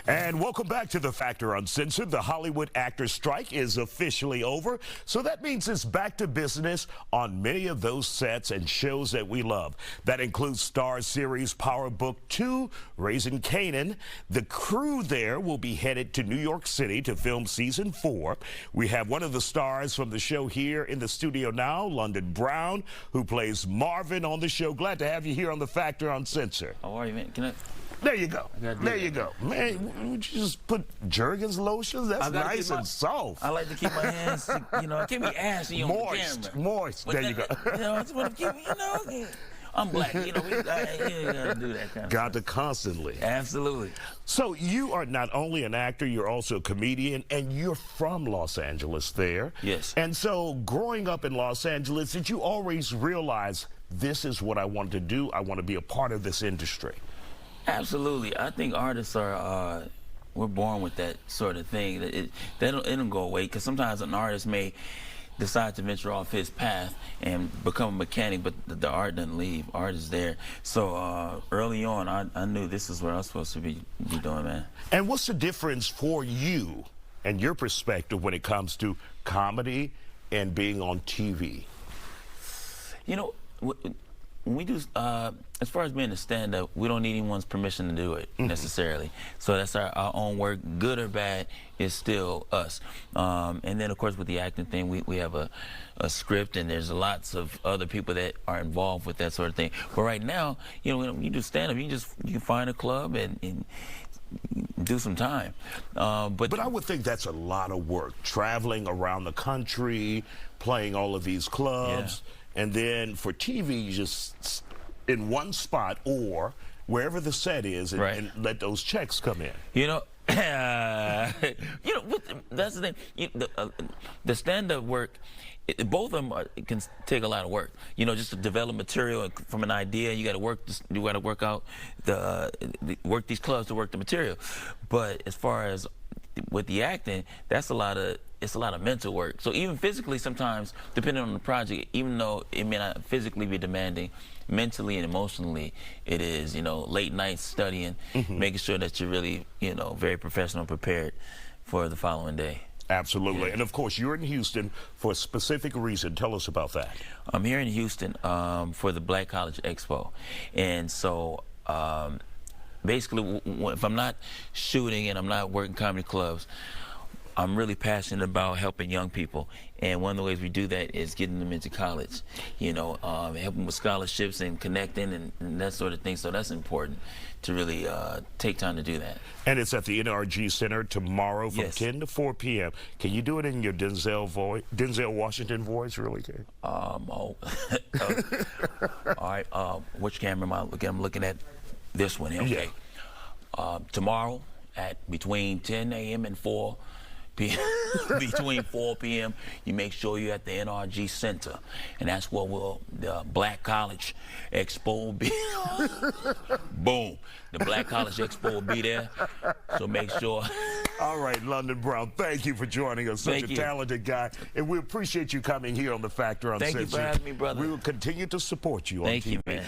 And welcome back to The Factor Uncensored. The Hollywood actors' strike is officially over, so that means it's back to business on many of those sets and shows that we love. That includes Starz series Power Book 2, Raising Kanan. The crew there will be headed to New York City to film season 4. We have one of the stars from the show here in the studio now, London Brown, who plays Marvin on the show. Glad to have you here on The Factor Uncensored. How are you, man? Can I... There you go. There you go. Man, would you just put Jergens lotion? That's nice and soft. I like to keep my hands, you know, I can't be ashy on the camera. Moist. There you go. You know, I just want to keep, you know, I'm black. You know, you gotta do that kind of Got to constantly. Absolutely. So you are not only an actor, you're also a comedian, and you're from Los Angeles there. Yes. And so growing up in Los Angeles, did you always realize this is what I want to do? I want to be a part of this industry. Absolutely. I think artists are, we're born with that sort of thing. It don't go away, because sometimes an artist may decide to venture off his path and become a mechanic, but the art doesn't leave. Art is there. So early on, I knew this is what I was supposed to be doing, man. And what's the difference for you and your perspective when it comes to comedy and being on TV? You know, when we do, as far as being a stand-up, we don't need anyone's permission to do it necessarily. So that's our own work, good or bad, is still us. And then, of course, with the acting thing, we have a script, and there's lots of other people that are involved with that sort of thing. But right now, you know, when you do stand-up, you can find a club and do some time. But I would think that's a lot of work, traveling around the country, playing all of these clubs. Yeah. And then for TV, you just in one spot or wherever the set is, and let those checks come in. You know, you know, that's the thing. The stand-up work, both of them can take a lot of work. You know, just to develop material from an idea, you got to work. You got to work out work these clubs to work the material. But as far as with the acting, that's it's a lot of mental work. So even physically, sometimes, depending on the project, even though it may not physically be demanding, mentally and emotionally, it is, you know, late nights studying, making sure that you're really, you know, very professional, prepared for the following day. Absolutely. Yeah. And of course, you're in Houston for a specific reason. Tell us about that. I'm here in Houston for the Black College Expo. And so, basically, if I'm not shooting and I'm not working comedy clubs, I'm really passionate about helping young people, and one of the ways we do that is getting them into college, you know, helping with scholarships and connecting and that sort of thing. So that's important to really take time to do that. And it's at the NRG Center tomorrow from 10 to 4 p.m. Can you do it in your Denzel Washington voice, really? All right, which camera am I looking at? I'm looking at this one here. Okay. Yeah. Tomorrow at between 10 a.m. and 4 p.m. between 4 p.m. you make sure you're at the NRG Center, and that's where the Black College Expo will be. Boom, the Black College Expo will be there, so make sure. All right, London Brown, thank you for joining us. Such a talented guy, and we appreciate you coming here on The Factor Uncensored. Thank you for having me, brother. We will continue to support you on TV. Thank you, man.